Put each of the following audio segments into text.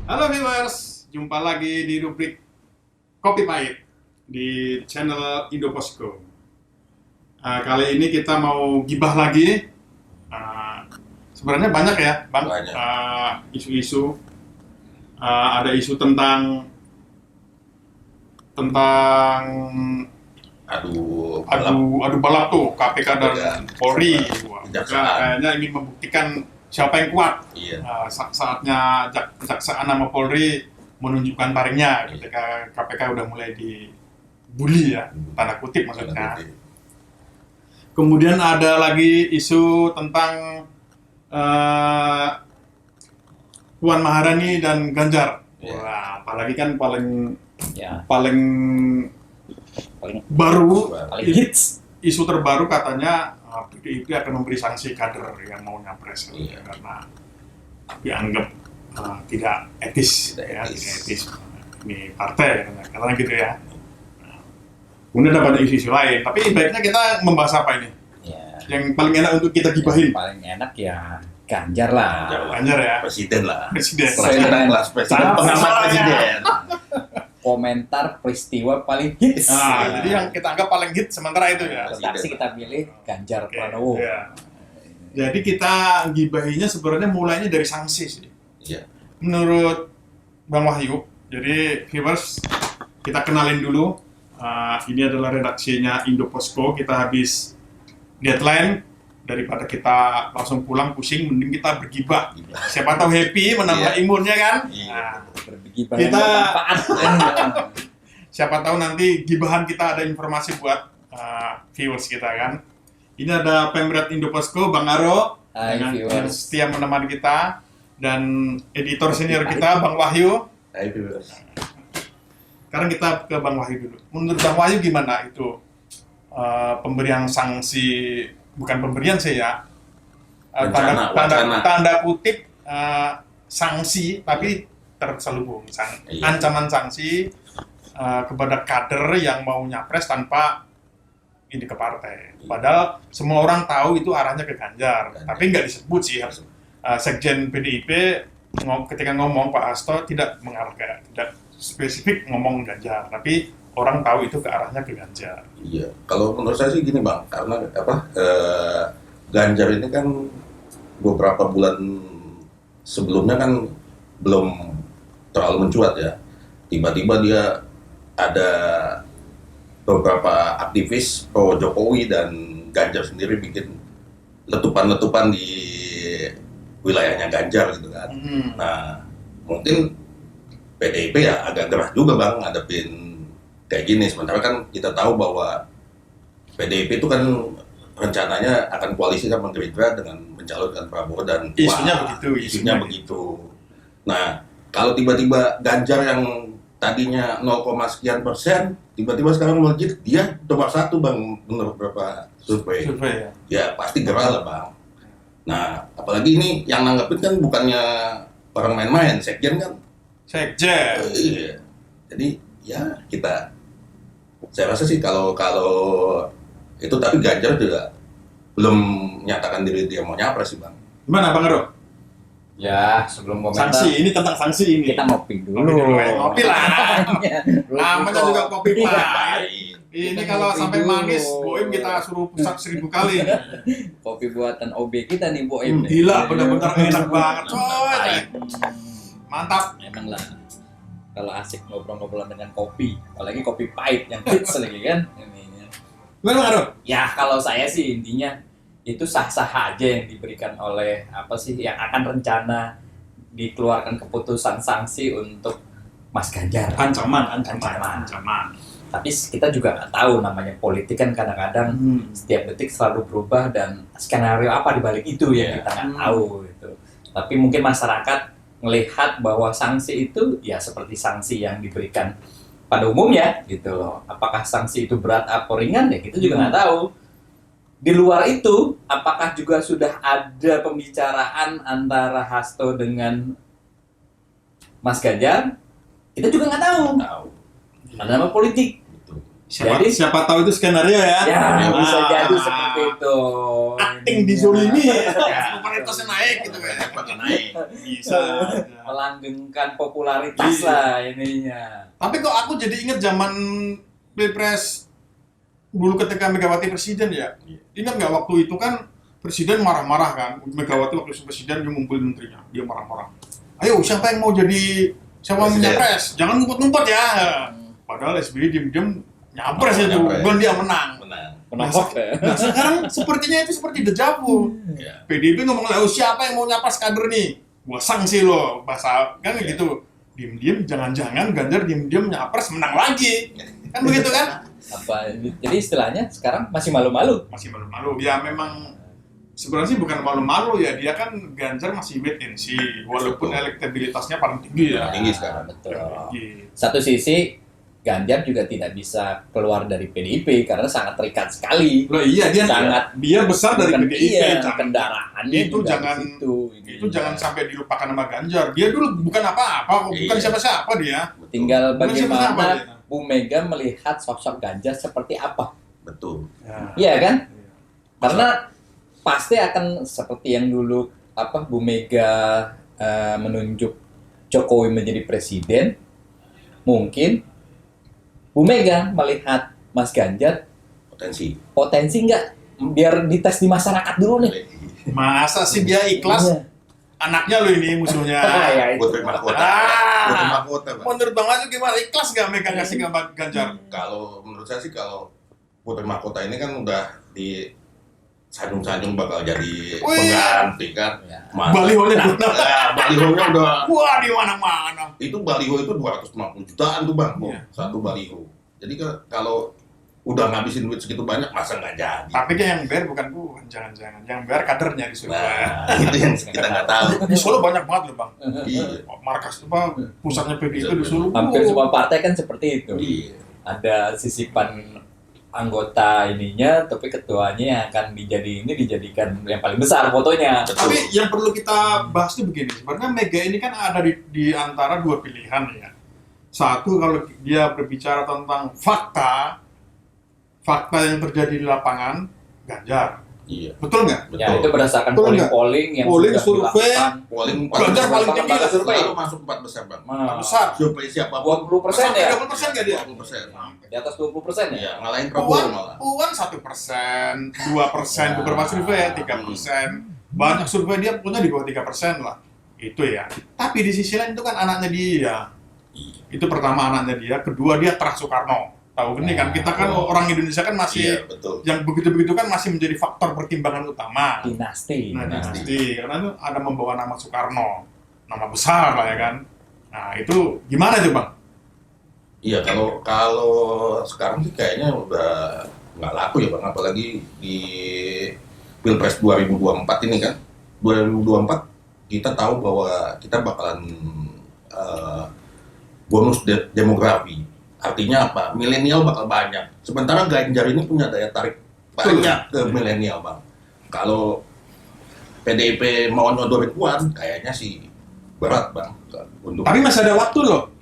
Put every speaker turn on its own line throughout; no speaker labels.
Halo viewers, jumpa lagi di rubrik Kopi Pahit di channel Indoposko. Kali ini kita mau gibah lagi. Sebenarnya banyak ya, Bang,
Banyak.
Isu-isu. Ada isu tentang adu balap tuh KPK dan Polri. Kayaknya ingin membuktikan siapa yang kuat.
Iya.
Saatnya Kejaksaan sama Polri menunjukkan taringnya ketika KPK udah mulai dibully ya, tanda kutip maksudnya. Kemudian ada lagi isu tentang Puan Maharani dan Ganjar.
Iya.
Wah, apalagi kan paling
paling
baru,
paling hits.
isu terbaru katanya PDIP akan memberi sanksi kader yang mau nyapres.
Iya.
Karena dianggap tidak etis,
Tidak
ya,
etis.
tidak etis. Ini partai katanya gitu ya. Kemudian ada banyak isu-isu lain, tapi baiknya kita membahas apa ini?
Ya,
Yang paling enak untuk kita gibahin?
paling enak ya Ganjar lah.
Ganjar ya,
Presiden lah.
presiden.
Kelas presiden,
Sama
pengamat
soalnya.
presiden.
Komentar peristiwa paling hits.
Jadi yang kita anggap paling hit sementara itu ya.
Redaksi kita pilih Ganjar
Oke,
Pranowo.
ya. Jadi kita gibahinya sebenarnya mulainya dari sanksi sih.
Iya.
Menurut Bang Wahyu, jadi viewers kita kenalin dulu. Ini adalah redaksinya Indoposko. Kita habis deadline, daripada kita langsung pulang pusing, mending kita bergibah. Siapa tahu happy, menambah
Iya.
imunnya kan.
Iya.
Nah,
Bergibah
Kita-
yang bermanfaat.
siapa tahu nanti gibahan kita ada informasi buat viewers kita kan. Ini ada Pemret Indoposko, Bang Aro,
Hai,
yang
viewers.
setia menemani kita, dan editor senior kita Bang Wahyu.
Hai viewers.
Sekarang kita ke Bang Wahyu dulu. Menurut Bang Wahyu gimana itu pemberian sanksi, bukan pemberian sih ya,
Wacana.
tanda kutip sanksi tapi terselubung
Iya.
ancaman sanksi kepada kader yang mau nyapres tanpa ini ke partai. Padahal semua orang tahu itu arahnya ke Ganjar, tapi nggak disebut sih. Sekjen PDIP ketika ngomong Pak Hasto tidak mengarah tidak spesifik ngomong Ganjar, tapi orang tahu itu ke arahnya ke Ganjar.
Iya. Kalau menurut saya sih gini bang, karena Ganjar ini kan beberapa bulan sebelumnya kan belum terlalu mencuat ya. Tiba-tiba dia ada beberapa aktivis pro Jokowi dan Ganjar sendiri bikin letupan-letupan di wilayahnya Ganjar gitu kan. Nah, mungkin PDIP ya agak gerah juga bang ngadepin kayak gini. Sementara kan kita tahu bahwa PDIP itu kan rencananya akan koalisi sama Gerindra dengan mencalonkan Prabowo dan
Isunya
Puan.
begitu,
Isunya begitu. Nah, kalau tiba-tiba Ganjar yang tadinya 0, sekian persen, tiba-tiba sekarang melejit, dia nomor 1 bang menurut beberapa survei.
Survei ya.
Ya pasti gerah lah bang. Nah, apalagi ini yang nanggepin kan bukannya orang main-main, sekjen kan.
Sekjen.
Iya. Jadi ya saya rasa sih kalau itu, tapi Ganjar juga belum menyatakan diri dia mau nyapres sih bang.
Gimana Bang Aro?
Ya, sebelum komentar
Sanksi, ini tentang sanksi ini.
kita ngopi dulu.
Ngopi dulu, ya. Ngopi lah.
Belum
Namanya juga kopi
Iya.
pahit. Ini kalau
Ngopi
sampai
dulu.
manis, Boim kita suruh pusat 1000 kali.
Kopi buatan OB kita nih, Boim.
Gila, benar-benar enak banget. Coy.
Pahit.
Mantap.
Emang lah, kalau asik ngobrol-ngobrolan dengan kopi, apalagi kopi pahit yang hits lagi kan.
Gimana Bang Aro?
Ya kalau saya sih intinya itu sah-sah aja yang diberikan oleh apa sih yang akan rencana dikeluarkan keputusan sanksi untuk Mas Ganjar.
Ancaman.
Tapi kita juga nggak tahu, namanya politik kan kadang-kadang setiap detik selalu berubah dan skenario apa di balik itu ya kita nggak tahu gitu. Tapi mungkin masyarakat melihat bahwa sanksi itu ya seperti sanksi yang diberikan pada umumnya gitu loh. Apakah sanksi itu berat atau ringan ya kita juga nggak tahu. Di luar itu, apakah juga sudah ada pembicaraan antara Hasto dengan Mas Ganjar? Kita juga nggak tahu.
Tahu.
Karena nama politik.
Gitu.
Jadi-
siapa tahu itu skenario ya.
Ya, bisa
Ah.
jadi seperti itu.
Acting dizolimi, popularitasnya naik gitu kan.
Pakai naik.
Bisa.
Melanggengkan popularitas
Iya.
lah ininya.
Tapi kok aku jadi inget zaman Pilpres dulu ketika Megawati presiden ya. Ingat nggak waktu itu kan presiden marah-marah kan. Megawati waktu presiden dia ngumpulin menterinya, dia marah-marah. Ayo siapa yang mau jadi siapa yang
Presiden.
nyapres? Jangan ngumpet-ngumpet ya. Padahal SBY diem-diem nyapres aja,
Nyapres.
dan dia menang.
Menang.
Kenapa ya?
Nah sekarang sepertinya itu seperti dejavu.
Ya.
PDIP ngomong lah, siapa yang mau nyapres kader nih? Gua sanksi lo, bahasa kan
Iya.
gitu. Diem-diem, jangan-jangan Ganjar diem-diem nyapres menang lagi. Kan begitu kan?
Apa? Jadi istilahnya sekarang masih malu-malu.
Masih malu-malu. Ya memang sebenarnya sih bukan malu-malu ya, dia kan Ganjar masih wait and see, walaupun
Betul.
elektabilitasnya paling tinggi ya.
Tinggi sekarang.
Betul.
Tinggi.
Satu sisi Ganjar juga tidak bisa keluar dari PDIP karena sangat terikat sekali.
Loh iya
Sangat
dia besar dari
Bukan-
PDIP.
iya,
jangan-
kendaraannya
itu
juga
jangan-
di situ.
itu jangan sampai dilupakan sama Ganjar. Dia dulu bukan apa-apa, bukan
Iya.
siapa-siapa dia.
Tinggal
Bukan siapa-siapa
bagaimana
dia.
Bu Mega melihat sosok Ganjar seperti apa.
Betul.
Ya.
Iya kan? Karena pasti akan seperti yang dulu Bu Mega menunjuk Jokowi menjadi presiden, mungkin Bu Mega melihat Mas Ganjar potensi nggak, biar dites di masyarakat dulu nih.
Masa sih dia ikhlas?
Iya.
Anaknya lo ini musuhnya.
Ya, itu.
Putri Mahkota.
Ah.
Putri Mahkota, Bang.
Menurut Bang Maju gimana? Ikhlas gak Mega ngasih ke Ganjar?
Kalau menurut saya sih kalau Putri Mahkota ini kan udah di sanjung-sanjung bakal jadi
Wih.
pengganti kan.
Ya.
Balihonya udah.
Balihonya udah
Wah di mana-mana.
itu baliho itu 250 jutaan tuh Bang,
Iya.
satu baliho. Jadi kalau udah ngabisin duit segitu banyak masa nggak jadi.
Tapi kan yang bayar bukan gua, jangan-jangan. Yang bayar kadernya di Solo.
Nah, itu yang kita nggak tahu.
Di Solo banyak banget loh Bang.
Iya.
Markas apa pusatnya PDIP di Solo.
Hampir semua partai kan seperti itu.
Iya.
Ada sisipan anggota ininya, tapi ketuanya yang akan dijadikan yang paling besar fotonya.
Tapi yang perlu kita bahas itu begini, sebenarnya Mega ini kan ada di antara dua pilihan ya. Satu kalau dia berbicara tentang fakta yang terjadi di lapangan, Ganjar.
Iya.
Betul nggak?
Ya, itu berdasarkan
Betul nggak?
polling yang
Polling,
sudah
survei.
dilakukan.
Polling
Ganjar paling tinggi
lembaga
lah.
survei.
selalu masuk 4 besar Bang.
Nah,
Besar.
Survei siapapun
20% ya?
30% nggak dia?
20%.
Di atas 20% ya?
Iya, ngalahin Prabowo malah.
Puan 1%, 2%,
Ya.
beberapa survei ya 3%. Banyak survei dia punya di bawah 3% lah. Itu ya. Tapi di sisi lain itu kan anaknya dia.
Iya.
Itu pertama anaknya dia, kedua dia terah Soekarno. Tahu ini kan kita kan
Oh.
orang Indonesia kan masih
Iya, betul.
yang begitu-begitu kan masih menjadi faktor pertimbangan utama.
Dinasti.
Nah,
Dinasti.
dinasti karena itu ada membawa nama Soekarno, nama besar lah ya kan. Nah itu gimana tuh Bang?
Iya, kalau sekarang sih kayaknya udah nggak laku ya Bang, apalagi di Pilpres 2024 ini kan. 2024 kita tahu bahwa kita bakalan bonus demografi. Artinya apa? Milenial bakal banyak. Sementara Ganjar ini punya daya tarik banyak ke milenial Bang. Kalau PDIP mau nyodorin Puan, kayaknya sih berat Bang. Untuk
Tapi masih ada waktu loh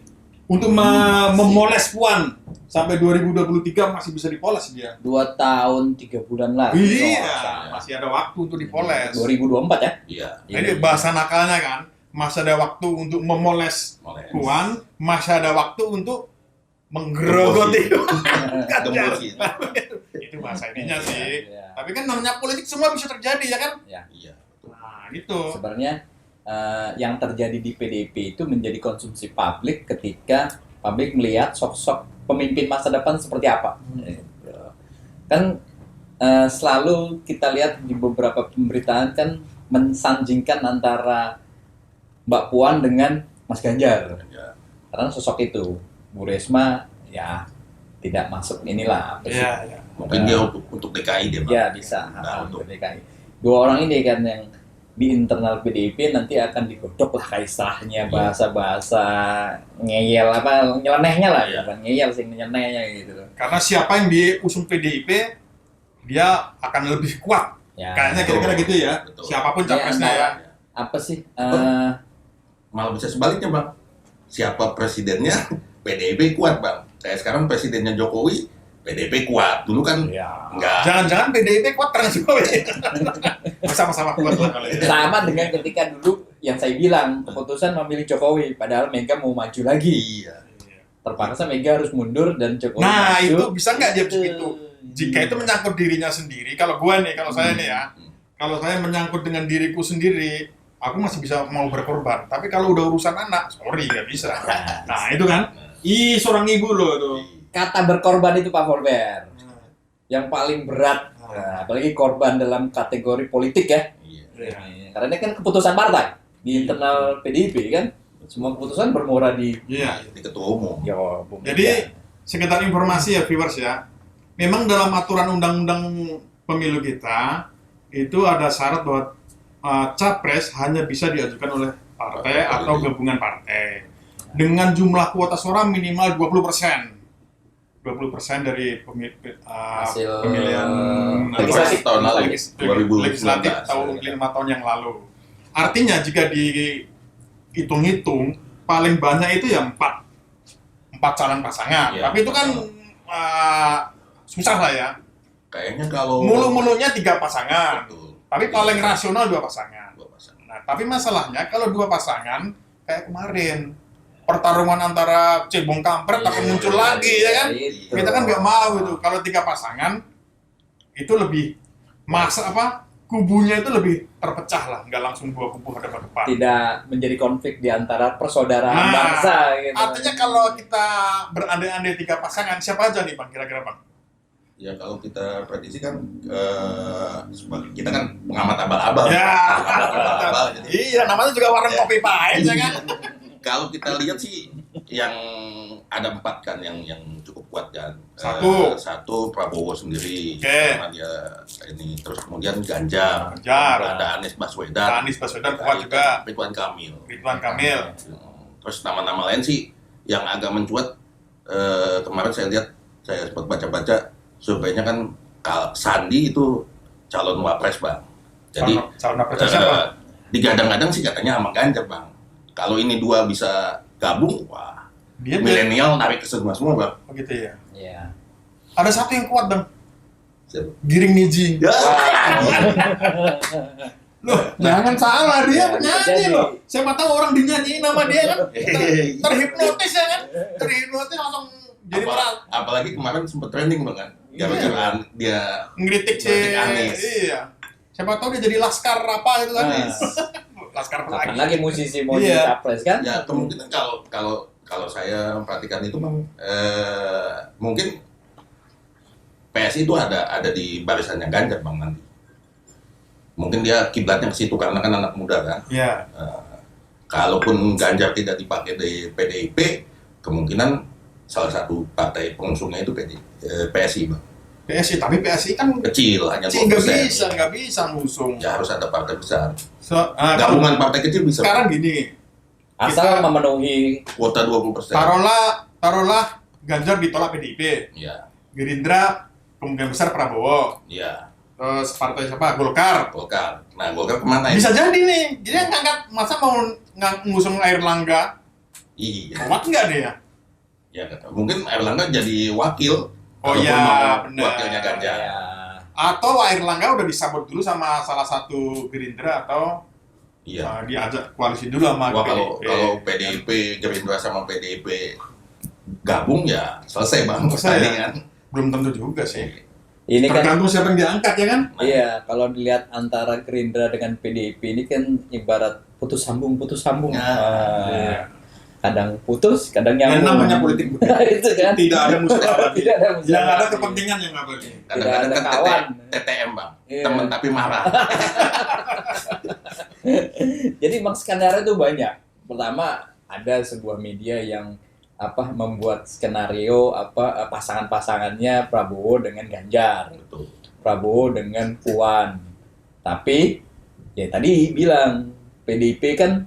untuk memoles Puan sampai 2023 masih bisa dipoles dia.
2 tahun 3 bulan lagi.
Iya, masih ada waktu untuk dipoles.
2024 ya?
Iya,
Jadi bahasa nakalnya kan, masih ada waktu untuk memoles
boleh.
Puan, masih ada waktu untuk menggerogoti Ganjar.
Gembosi.
Itu bahasa ininya sih.
Iya.
Tapi kan namanya politik semua bisa terjadi ya kan?
Iya.
Nah, itu.
Sebenarnya yang terjadi di PDIP itu menjadi konsumsi publik ketika publik melihat sosok pemimpin masa depan seperti apa. Gitu. Kan selalu kita lihat di beberapa pemberitaan kan mensanjingkan antara Mbak Puan dengan Mas Ganjar.
Ya.
Karena sosok itu, Bu Risma ya tidak masuk inilah apa sih?
Iya, iya.
Mungkin dia untuk DKI dia Bang.
Ya bisa
Nah,
untuk DKI. Dua orang ini kan yang di internal PDIP nanti akan digodok lah kayak istilahnya bahasa-bahasa ngeyel apa nyelenehnya lah,
Iya.
bukan ngeyel sih nyelenehnya gitu.
Karena siapa yang diusung PDIP, dia akan lebih kuat.
Ya.
Kayaknya kira-kira gitu ya.
Betul.
Siapapun capresnya
Ya,
ya.
Apa sih?
Malah bisa sebaliknya Bang. Siapa presidennya PDIP kuat Bang. Kayak sekarang presidennya Jokowi PDIP kuat. Dulu kan
Ya.
enggak.
Jangan-jangan PDIP kuat karena Jokowi. Sama-sama kuat lah kalau ya.
Sama dengan ketika dulu yang saya bilang keputusan memilih Jokowi, padahal Mega mau maju lagi.
Iya.
Terpaksa Mega harus mundur dan Jokowi
Nah,
maju.
itu bisa nggak dia begitu? Jika itu menyangkut dirinya sendiri, kalau saya nih ya, kalau saya menyangkut dengan diriku sendiri, aku masih bisa mau berkorban. Tapi kalau udah urusan anak, sorry nggak bisa. Nah, itu kan, seorang ibu loh itu.
Kata berkorban itu Pak Volber yang paling berat, nah, apalagi korban dalam kategori politik ya.
Iya.
Karena ini kan keputusan partai di internal PDIP kan, semua keputusan bermuara di
Iya.
Di ketua umum.
Bu
Jadi
Mega.
sekedar informasi ya viewers ya, memang dalam aturan undang-undang pemilu kita itu ada syarat bahwa capres hanya bisa diajukan oleh partai atau gabungan partai dengan jumlah kuota suara minimal 20%. 20% dari
Hasil
pemilihan
legislatif
tahun lalu, 2019.
legislatif tahun 5 tahun yang lalu. Artinya jika dihitung-hitung paling banyak itu ya 4 calon pasangan.
Iya,
Tapi itu kan susah lah ya.
Kayaknya kalau
Mulu-mulunya 3 pasangan.
Betul.
Tapi paling rasional 2 pasangan.
Dua pasangan.
Nah, tapi masalahnya kalau 2 pasangan kayak kemarin pertarungan antara cebong kampret akan muncul lagi ya kan?
Itu.
Kita kan nggak mau itu. Kalau 3 pasangan itu lebih kubunya itu lebih terpecah lah, nggak langsung 2 kubu hadapan-hadapan.
Tidak menjadi konflik di antara persaudaraan
Nah,
bangsa gitu.
Artinya kalau kita berandai-andai 3 pasangan, siapa aja nih Bang kira-kira Bang?
Ya kalau kita prediksi kan kita kan pengamat abal-abal.
Ya,
Abal-abal, jadi
iya namanya juga warung
Ya.
kopi pahit ya kan?
kalau kita lihat sih yang ada 4 kan yang cukup kuat kan.
Satu.
Prabowo sendiri
Oke.
karena dia ini, terus kemudian Ganjar, ada Anies Baswedan,
Anies Baswedan kuat juga,
Ridwan Kamil.
Ridwan Kamil.
Terus nama-nama lain sih yang agak mencuat, kemarin saya lihat, saya sempat baca-baca surveinya kan Sandi itu calon wapres Bang. Jadi
calon wapres siapa?
digadang-gadang sih katanya sama Ganjar Bang. Kalau ini 2 bisa gabung, wah
Dia
milenial narik ke semua Bang.
begitu ya.
Iya.
Ada satu yang kuat Bang,
Siapa?
Giring Niji.
Ya.
Loh, jangan salah dia
Ya,
penyanyi
jadi.
loh. Siapa tahu orang dinyanyiin nama dia kan terhipnotis ya kan? Terhipnotis langsung jadi malah
Apalagi kemarin sempat trending Bang kan. Gara-gara dia
ngeritik
Ngeritik Anies.
Iya. Siapa tahu dia jadi laskar apa itu kan? Laskar
Kapan
pelangi.
lagi musisi mau
Iya.
jadi capres kan?
ya kemungkinan kalau saya perhatikan itu Bang, mungkin PSI itu ada di barisannya Ganjar Bang nanti. Mungkin dia kiblatnya ke situ karena kan anak muda kan.
Iya.
Kalaupun Ganjar tidak dipakai di PDIP, kemungkinan salah satu partai pengusungnya itu PSI Bang.
PSI, tapi PSI kan
Kecil, hanya
sih nggak
2%.
bisa ngusung.
Ya harus ada partai besar.
Kalau
Gabungan partai kecil bisa.
sekarang gini,
Asal
Kita-
memenuhi
Kuota 20%.
taruhlah Ganjar ditolak PDIP,
Iya,
Gerindra kemungkinan besar Prabowo,
iya.
terus partai siapa? Golkar.
Golkar. Nah, Golkar kemana ya?
Bisa jadi nih, dia ngangkat masa mau ngusung Airlangga,
Iya.
kuat nggak dia?
Ya, mungkin Erlangga jadi wakil.
Oh
Kalaupun
iya,
mau
benar.
wakilnya Ganjar.
ya,
Atau Airlangga udah disabot dulu sama salah satu Gerindra atau
Iya.
diajak koalisi dulu sama
Wah,
PDIP.
kalau PDIP, Gerindra sama PDIP gabung ya selesai Bang
Selesai ya?
pertandingan.
Belum tentu juga sih.
ini kan
Tergantung siapa yang diangkat ya kan?
iya kalau dilihat antara Gerindra dengan PDIP ini kan ibarat putus sambung.
Iya.
Kadang putus, kadang
Yang
nyambung.
namanya politik
itu kan.
tidak ada musuh abadi.
Tidak ada musuh
Yang ada
abadi.
kepentingan yang abadi.
Kadang-kadang
Tidak ada
kan
kawan.
TTM Bang.
Iya.
Temen tapi marah.
Jadi memang skenario itu banyak. Pertama ada sebuah media yang membuat skenario pasangan-pasangannya Prabowo dengan Ganjar,
Betul.
Prabowo dengan Puan. Tapi ya tadi bilang PDIP kan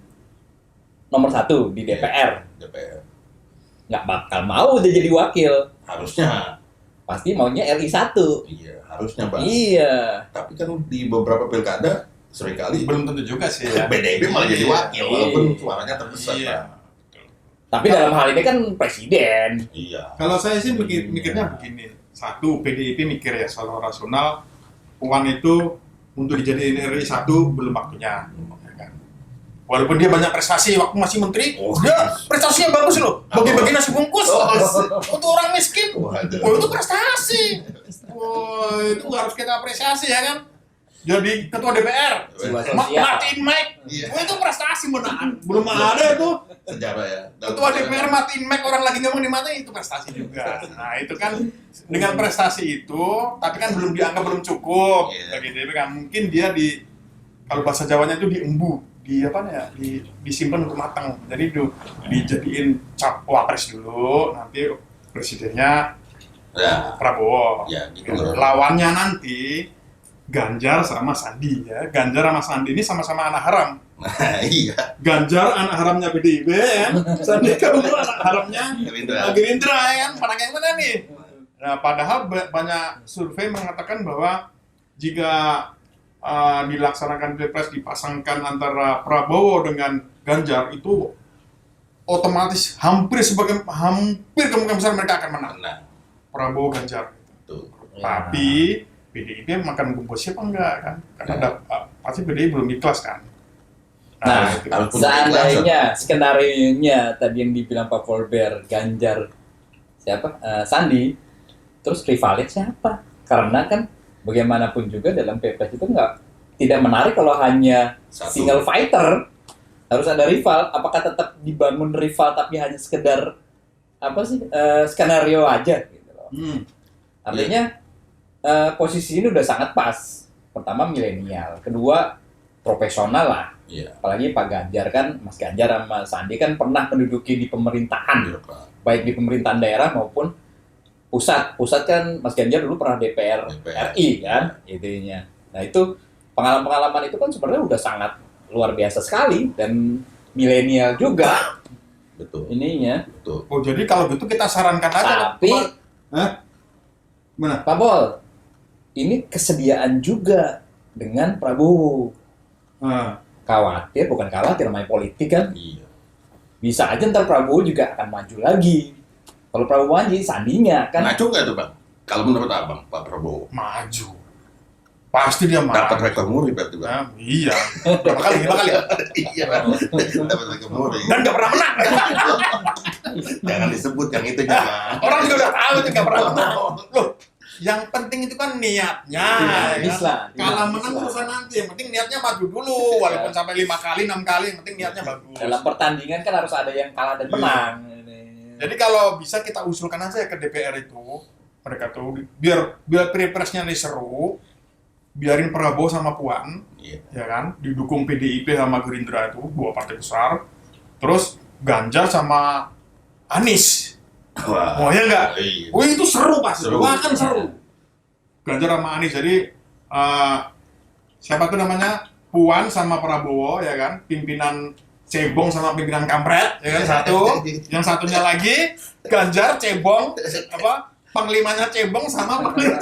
nomor 1 di DPR,
DPR.
nggak bakal mau dia jadi wakil.
Harusnya.
Pasti maunya RI 1.
Iya, harusnya Bang.
Iya.
Tapi kan di beberapa pilkada seringkali
Belum tentu juga sih ya.
PDIP malah jadi wakil
Iya.
walaupun suaranya terbesar.
Iya.
Bang.
Tapi dalam hal ini kan presiden.
Iya.
Kalau saya sih mikirnya begini. Satu, PDIP mikir ya secara rasional, Puan itu untuk dijadiin RI 1 belum waktunya. Ya kan? Walaupun dia banyak prestasi waktu masih menteri, dia prestasinya bagus loh. Bagi-bagi nasi bungkus untuk orang miskin. Oh, itu prestasi. Oh, itu harus kita apresiasi ya kan. Jadi ketua DPR, matiin mic, itu prestasi beneran. Belum ada itu.
Sejarah ya.
Ketua DPR matiin mic, orang lagi ngomong dimatiin, itu prestasi juga. Nah itu kan dengan prestasi itu, tapi kan belum dianggap belum cukup. Bagi DPR kan mungkin dia kalau bahasa Jawanya itu diembu, disimpan untuk matang. Jadi dijadiin wapres dulu, nanti presidennya Prabowo.
Gitu.
Lawannya nanti Ganjar sama Sandi ya. Ganjar sama Sandi ini sama-sama anak haram.
Iya.
Ganjar anak haramnya PDIP ya. Sandi kamu anak haramnya Gerindra ya kan. Pada yang mana nih? Nah, padahal banyak survei mengatakan bahwa jika dilaksanakan Pilpres dipasangkan antara Prabowo dengan Ganjar itu otomatis hampir kemungkinan besar mereka akan menang. Prabowo Ganjar.
Tuh.
Tapi PDIP makan bungkusnya apa enggak kan? Karena pasti PDIP belum ikhlas kan.
Nah, seandainya skenario-nya tadi yang dibilang Pak Volber, Ganjar, Sandi, terus rivalnya siapa? Karena kan bagaimanapun juga dalam Pilpres itu tidak menarik kalau hanya single fighter, harus ada rival. Apakah tetap dibangun rival tapi hanya sekedar skenario aja gitu loh. Artinya posisi ini udah sangat pas. Pertama milenial, kedua profesional lah. Apalagi Pak Ganjar kan, Mas Ganjar sama Sandi kan pernah menduduki di pemerintahan, baik di pemerintahan daerah maupun pusat. Pusat kan Mas Ganjar dulu pernah DPR RI kan, intinya. Nah itu pengalaman-pengalaman itu kan sebenarnya udah sangat luar biasa sekali dan milenial juga.
Betul.
Ininya.
Betul.
Oh jadi kalau gitu kita sarankan aja.
Tapi,
mana?
Pak Pol, ini kesediaan juga dengan Prabowo. Bukan khawatir, namanya politik kan.
Iya.
Bisa aja ntar Prabowo juga akan maju lagi. Kalau Prabowo maju, Sandinya kan.
Maju nggak tuh Bang? Kalau menurut Abang, Pak Prabowo?
Maju. Pasti dia maju.
Dapat rekor muri berarti Bang?
Iya. Berapa kali?
Iya Bang. Dapat rekor muri.
Dan nggak pernah menang.
Jangan disebut yang itu jangan.
Orang juga udah tahu itu nggak pernah menang. Loh, yang penting itu kan niatnya. Kalah menang urusan nanti. Yang penting niatnya maju dulu. Walaupun sampai 5 kali, 6 kali, yang penting niatnya bagus.
Dalam pertandingan kan harus ada yang kalah dan menang.
Jadi kalau bisa kita usulkan aja ke DPR itu, mereka tuh biar Pilpresnya ini seru, biarin Prabowo sama Puan, ya kan, didukung PDIP sama Gerindra itu, 2 partai besar, terus Ganjar sama Anies. Oh ya enggak? Oh itu seru pasti, akan seru. Ganjar sama Anies, jadi siapa tuh namanya? Puan sama Prabowo, ya kan, pimpinan cebong sama pimpinan kampret, ya kan, satu. Yang satunya lagi Ganjar cebong, panglimanya cebong sama panglima.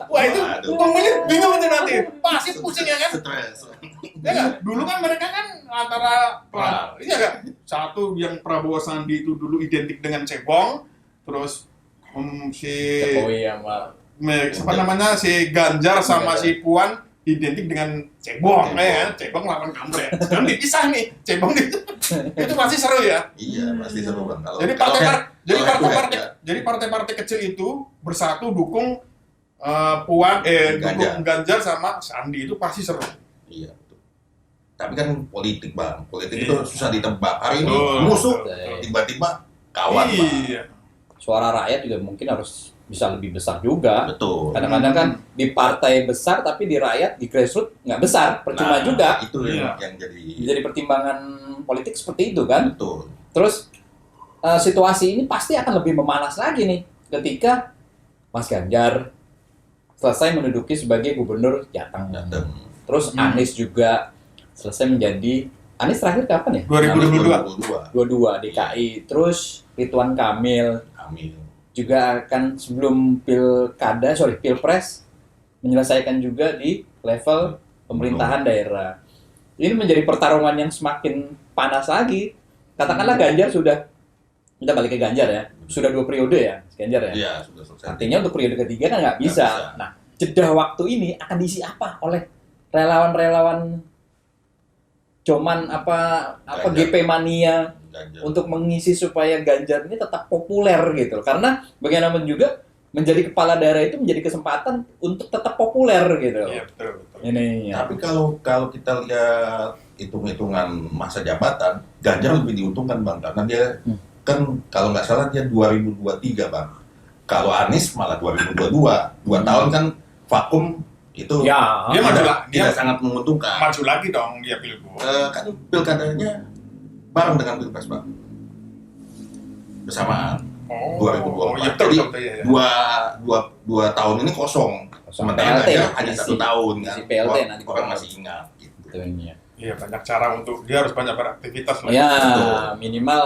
Wah itu pemilih bingung itu nanti, pasti pusing ya kan? Ya nggak? Dulu kan mereka kan antara iya nggak? Satu yang Prabowo Sandi itu dulu identik dengan cebong, terus si siapa namanya si Ganjar sama si Puan identik dengan cebong, ya cebong lawan kampret. Sekarang dipisah nih, cebong itu pasti seru ya.
Iya pasti seru Bang.
Jadi partai-partai kecil itu bersatu dukung Puan, dukung Ganjar sama Sandi itu pasti seru.
Iya betul. Tapi kan politik Bang, politik itu susah ditebak. Hari ini musuh, tiba-tiba kawan
Bang.
Suara rakyat juga mungkin harus bisa lebih besar juga.
Betul.
Kadang-kadang kan di partai besar tapi di rakyat, di grassroots nggak besar, percuma juga.
Itu yang jadi
pertimbangan politik seperti itu kan.
Betul.
Terus situasi ini pasti akan lebih memanas lagi nih ketika Mas Ganjar selesai menduduki sebagai gubernur Jateng. Terus Anies juga selesai menjadi, Anies terakhir kapan ya? 2022 DKI. Terus Ridwan Kamil juga akan sebelum Pilpres menyelesaikan juga di level pemerintahan daerah. Ini menjadi pertarungan yang semakin panas lagi. Katakanlah Ganjar sudah Kita balik ke Ganjar ya. Sudah 2 periode ya, Ganjar ya.
Iya, sudah selesai.
Artinya untuk periode ketiga kan nggak bisa.
Nggak bisa.
Nah, jeda waktu ini akan diisi apa oleh relawan-relawan cuman apa
Ganjar.
GP mania
Ganjar.
untuk mengisi supaya Ganjar ini tetap populer gitu. Karena bagaimanapun juga menjadi kepala daerah itu menjadi kesempatan untuk tetap populer gitu.
Iya, betul.
Ini ya.
Tapi kalau kita lihat hitung-hitungan masa jabatan, Ganjar lebih diuntungkan Bang, karena dia kan kalau nggak salah dia 2023 Bang. Kalau Anies malah 2022, 2 tahun kan vakum itu
Ya,
Dia maju lah,
tidak
dia
sangat menguntungkan.
maju lagi dong dia pilgub.
Kan pilkadanya bareng dengan pilpres Bang, bersamaan. 2024.
Iya betul,
Jadi
betul, iya, iya.
dua tahun ini kosong. Sementara
PLT,
Ganjar hanya
isi-
1 tahun kan.
isi PLT
Orang-
nanti.
orang masih ingat. Gitu.
Itu ini ya.
Iya, banyak cara untuk dia harus banyak beraktivitas lah.
Ya,
Betul.
minimal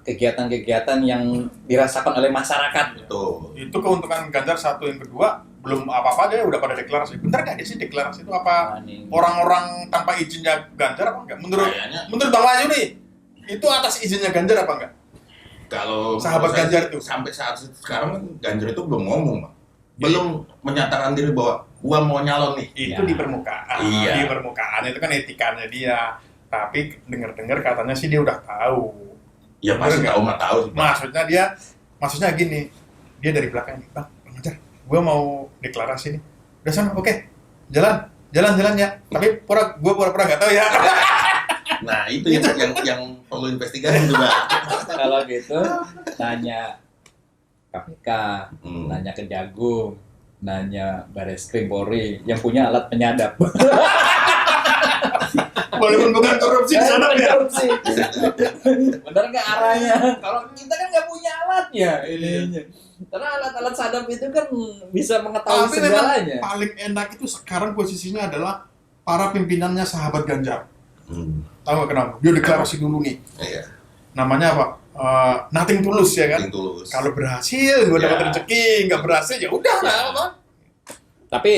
kegiatan-kegiatan yang dirasakan oleh masyarakat.
Betul.
Itu keuntungan Ganjar satu, yang kedua belum apa-apa dia udah pada deklarasi. Bentar nggak dia sih deklarasi itu apa?
Nah, ini.
Orang-orang tanpa izinnya Ganjar apa enggak?
Kayaknya
Menurut Bang Wahyu nih, itu atas izinnya Ganjar apa enggak?
kalau
Sahabat
menurut saya
Ganjar
sih,
itu.
sampai saat sekarang kan Ganjar itu belum ngomong Bang. Belum menyatakan diri bahwa gua mau nyalon nih.
Itu
Ya.
di permukaan.
Iya.
Di permukaan itu kan etikanya dia. Tapi dengar-dengar katanya sih dia udah tahu.
Ya pasti
Bener
tahu mah tahu sih. Bang.
Maksudnya gini, dia dari belakang nih, Bang Ganjar, gue mau deklarasi nih. Udah sana, oke, jalan ya. Tapi gue pura-pura nggak tahu ya.
Nah, itu yang perlu investigasi tuh, Bang.
Kalau gitu, tanya KPK,
Hmm.
nanya Kejagung, nanya Bareskrim Polri yang punya alat penyadap.
Walaupun bukan korupsi di sana ya.
Korupsi. Bener nggak arahnya? Kalau kita kan nggak punya alatnya ini. Karena alat-alat sadap itu kan bisa mengetahui
Tapi memang
segalanya.
paling enak itu sekarang posisinya adalah para pimpinannya sahabat Ganjar. Tahu nggak kenapa? Dia deklarasi dulu nih.
Iya,
Namanya apa? Nothing tulus ya kan?
penting tulus.
Kalau berhasil, gue dapat
Ya.
rezeki. Nggak berhasil, ya udah
Ya.
lah, apa?
Tapi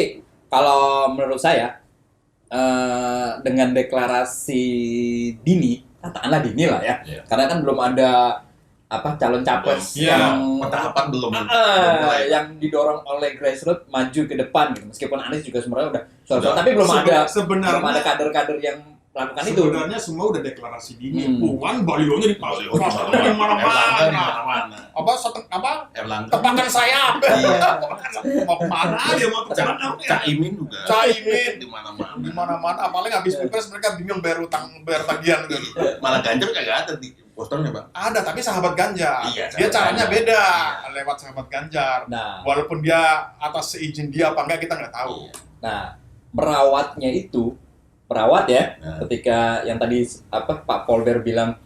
kalau menurut saya dengan deklarasi dini, katakanlah dini lah ya,
Iya.
karena kan belum ada calon capres
Iya,
yang
Tahapan belum mulai.
yang didorong oleh grassroots maju ke depan gitu. Meskipun Anies juga sebenarnya udah
Sudah.
tapi belum ada
Sebenarnya
kader-kader yang melakukan itu.
sebenarnya semua udah deklarasi dini.
Hmm.
Puan balihonya di
Baliho
di
Erlangga di
mana-mana.
mana-mana. Erlangga.
Tepakan sayap.
Iya.
Mau kemana dia mau kemana?
Caimin juga.
Caimin
Di mana-mana.
di mana-mana. Apalagi habis pilpres mereka bingung bayar tagihan gitu.
Malah Ganjar kagak ada di posternya, Bang.
Ada, tapi sahabat Ganjar.
Iya,
Dia
sahabat
caranya
Ganjar.
beda
Iya.
lewat sahabat Ganjar.
Nah,
Walaupun dia atas seizin dia apa enggak kita nggak tahu.
nah merawatnya itu perawat ya.
Nah,
Ketika yang tadi Pak Polder bilang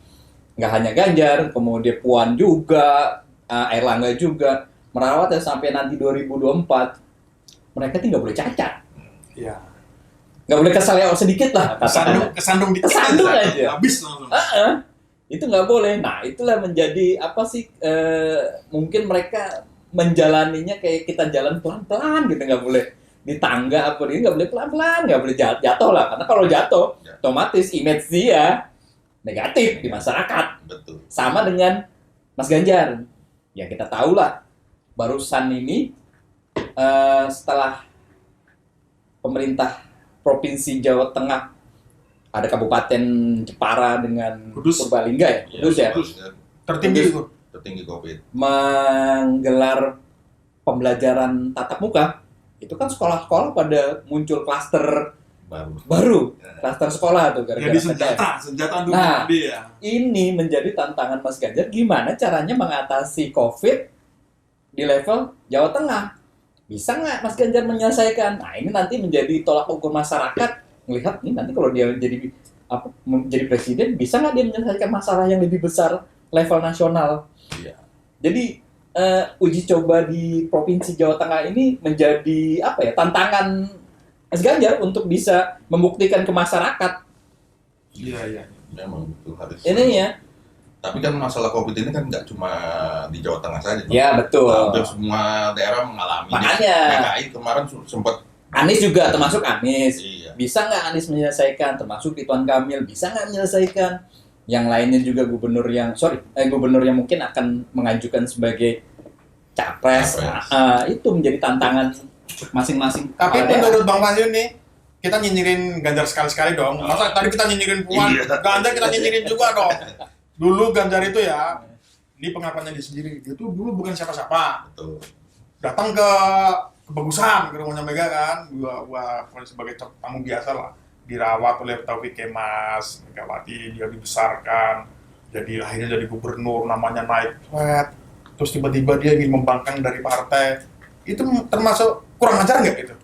nggak hanya Ganjar, kemudian Puan juga, Erlangga juga merawat ya sampai nanti 2024 mereka tuh nggak boleh cacat,
Iya.
nggak boleh keseleo sedikit lah
Kesandung dikit
Kesandung aja.
Habis langsung.
itu nggak boleh. Nah itulah menjadi mungkin mereka menjalaninya kayak kita jalan pelan-pelan gitu, nggak boleh di tangga nggak boleh pelan-pelan, nggak boleh jatuh lah, karena kalau jatuh otomatis image dia negatif di masyarakat.
betul.
Sama dengan Mas Ganjar, ya kita tahu lah barusan ini setelah pemerintah Provinsi Jawa Tengah ada Kabupaten Jepara dengan
Kudus.
Purbalingga ya, Kudus ya,
Tertinggi itu.
Tertinggi COVID.
menggelar pembelajaran tatap muka. Itu kan sekolah-sekolah pada muncul klaster baru, klaster sekolah tuh gara-gara
Jadi
PTM.
senjata untuk
Nah.
dia.
Ini menjadi tantangan Mas Ganjar, gimana caranya mengatasi COVID di level Jawa Tengah. Bisa nggak Mas Ganjar menyelesaikan? Nah ini nanti menjadi tolak ukur masyarakat, melihat ini nanti kalau dia menjadi presiden, bisa nggak dia menyelesaikan masalah yang lebih besar level nasional.
Iya.
Jadi uji coba di Provinsi Jawa Tengah ini menjadi tantangan Mas Ganjar untuk bisa membuktikan ke masyarakat.
Iya.
Memang betul harus.
Ini ya.
Tapi kan masalah COVID ini kan nggak cuma di Jawa Tengah saja. Bang.
Ya betul.
Hampir semua daerah mengalami.
Makanya.
DKI kemarin sempat.
Anies juga termasuk Anies.
Iya.
Bisa nggak Anies menyelesaikan? Termasuk Ridwan Kamil bisa nggak menyelesaikan? yang lainnya juga gubernur yang mungkin akan mengajukan sebagai capres. Itu menjadi tantangan masing-masing.
Tapi
kepala daerah.
menurut Bang Wahyu nih, kita nyinyirin Ganjar sekali-sekali dong. Masa tadi kita nyinyirin Puan, Ganjar kita nyinyirin juga dong. Dulu Ganjar itu ya, ini pengakuannya dia sendiri. Dia tuh dulu bukan siapa-siapa.
Betul.
Datang ke kebagusan, ke rumahnya Mega kan. Gua sebagai tamu biasa lah. Dirawat oleh Taufik Kemas, Megawati, dia dibesarkan. Jadi akhirnya jadi gubernur, namanya naik. Terus tiba-tiba dia ingin membangkang dari partai. Itu termasuk kurang ajar nggak itu?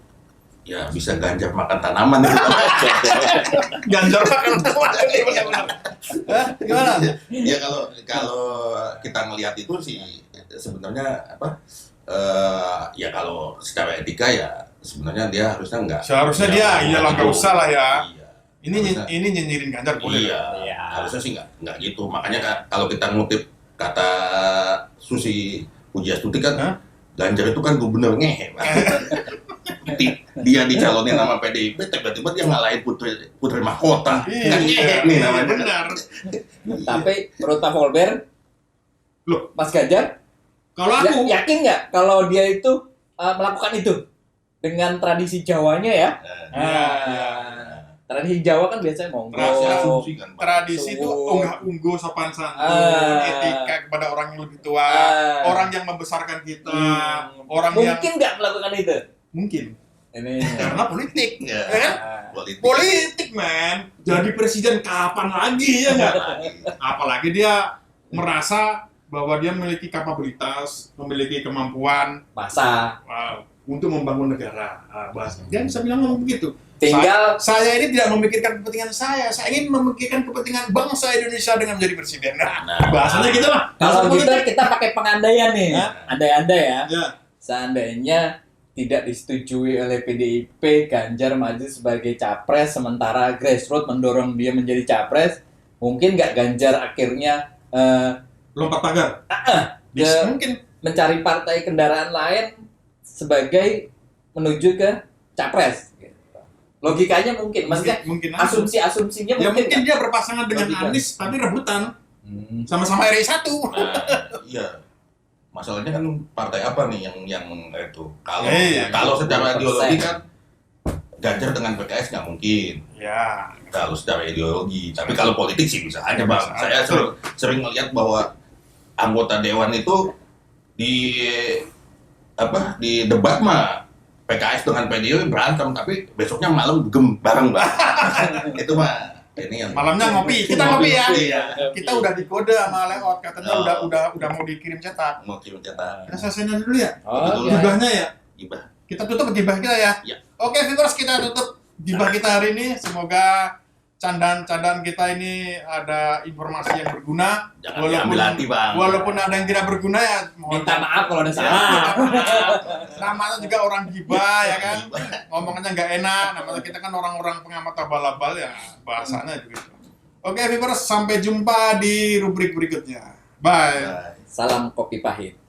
Ya bisa Ganjar makan tanaman gitu.
Ganjar makan tanaman ini benar-benar. Gimana?
Ya kalau kita ngelihat itu sih sebenarnya apa? Ya kalau secara etika ya sebenarnya dia harusnya enggak.
Seharusnya dia iyalah nggak usah lah ya.
Iya.
Ini nyinyirin Ganjar boleh.
Iya.
Iya.
Harusnya sih enggak gitu. Makanya kalau kita ngutip kata Susi Pujiastuti kan,
Hah?
Ganjar itu kan gubernur ngehe. Dia dicalonin sama PDIP, tiba-tiba dia ngalahin Putri Mahkota. Kan ngehe nih namanya.
Benar.
Tapi menurut Pak Volber,
Loh.
Mas Ganjar,
Kalau aku
yakin nggak kalau dia itu melakukan itu dengan tradisi Jawanya ya? Tradisi Jawa kan biasanya monggo.
Asumsi kan, Pak.
tradisi itu unggah-ungguh sopan santun, etika kepada orang yang lebih tua, orang yang membesarkan kita, orang yang
Mungkin nggak melakukan itu?
mungkin
Ini.
karena politik,
Ya.
ya kan? Politik, man. Jadi presiden kapan lagi ya nggak? Apalagi dia merasa bahwa dia memiliki kapabilitas, memiliki kemampuan
Masa
untuk membangun negara. Bahasanya. Dia bisa bilang ngomong begitu.
tinggal
Saya ini tidak memikirkan kepentingan saya ingin memikirkan kepentingan bangsa Indonesia dengan menjadi presiden. Nah, bahasanya gitu lah.
kalau
Bahasa
gitu
politik.
kita pakai pengandaian nih.
Hah?
Andai-andai ya.
Ya.
Seandainya tidak disetujui oleh PDIP, Ganjar maju sebagai capres, sementara grassroots mendorong dia menjadi capres, mungkin nggak Ganjar akhirnya
Lompat pagar.
ke-
Mungkin.
mencari partai kendaraan lain sebagai menuju ke capres? Logikanya mungkin, maksudnya
mungkin aja.
asumsi-asumsinya
Ya
mungkin
mungkin
nggak?
dia berpasangan dengan
Logika.
Anies tapi rebutan
Hmm.
sama-sama RI 1.
Iya. Masalahnya kan partai apa nih yang itu? Kalau
Iya.
kalau secara
20%.
ideologi kan Ganjar dengan PKS nggak mungkin.
Ya.
Kalau secara ideologi, tapi kalau politik sih bisa aja bang.
Bisa
Saya
aja.
sering melihat bahwa anggota dewan itu di debat mah PKS dengan PDIP berantem, tapi besoknya malam bareng bang. Itu mah ini yang
Malamnya ngopi. Kita ngopi ya.
Iya.
Kita udah dikode sama Leot katanya
Oh.
udah mau dikirim cetak.
Mau kirim cetak.
Kita selesainya dulu ya.
Oh,
Betul.
iya.
Gibahnya ya.
Gibah.
Kita tutup gibah kita ya.
Ya.
Oke, viewers, kita tutup gibah kita hari ini. Semoga candaan-candaan kita ini ada informasi yang berguna.
Jangan diambil hati bang.
Walaupun ada yang tidak berguna ya mohon
Minta maaf kalau ada
Ya,
salah.
minta maaf. Namanya juga orang gibah ya kan.
Gibah.
Ngomongnya nggak enak. Namanya kita kan orang-orang pengamat abal-abal ya bahasanya begitu. Oke, viewers, sampai jumpa di rubrik berikutnya. Bye.
Nah,
Salam kopi pahit.